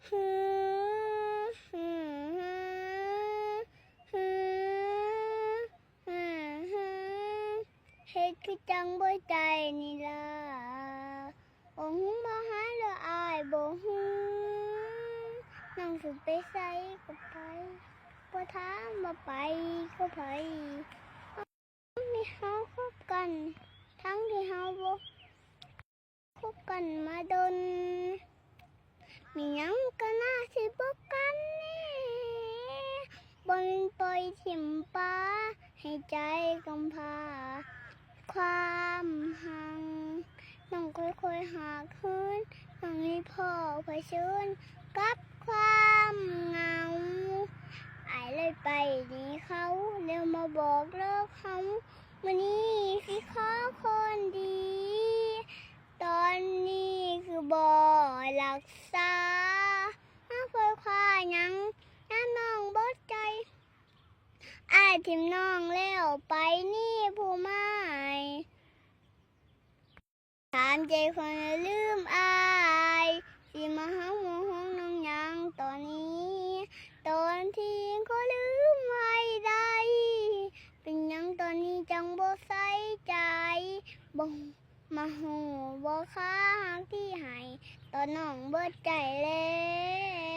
ฮึฮึฮึฮึฮึฮึเฮ็ดคือจังบ่ใจนี่ล่ะบ่ฮู้บ่หาเด้ออายบ่ฮู้น้องสิไปไสก็ไปบ่ถามว่าไปกับไผที่เฮาคบกันทั้งที่เฮาบ่คบกันมาดนมีหยังก็น่าสิบอกกันแน่บ่แม่นปล่อยถิ่มป่าให้ใจกำพร้าความหังน้องค่อยๆหาคืนน้องให้พ่อเผชิญกับความเหงาอายเลยไปหนีเขาแล้วมาบอกเลิกเขาวันนี้สิขอคนดี ตอนนี้คือบ่รักษาน้าเพื่อควายังน้าน้องบดใจอายทิมน้องแล้วไปนี่ผู้ไม้ถามใจคนลืมอายสิมาหาหมู่ห้องน้องยังตอนนี้ตอนที่ก็ลืมไว้ได้เป็นยังตอนนี้จังบ่ใส่ใจบ่มาหูบ่ค้าที่ให้ตอนน้องเบิดใจแล้ว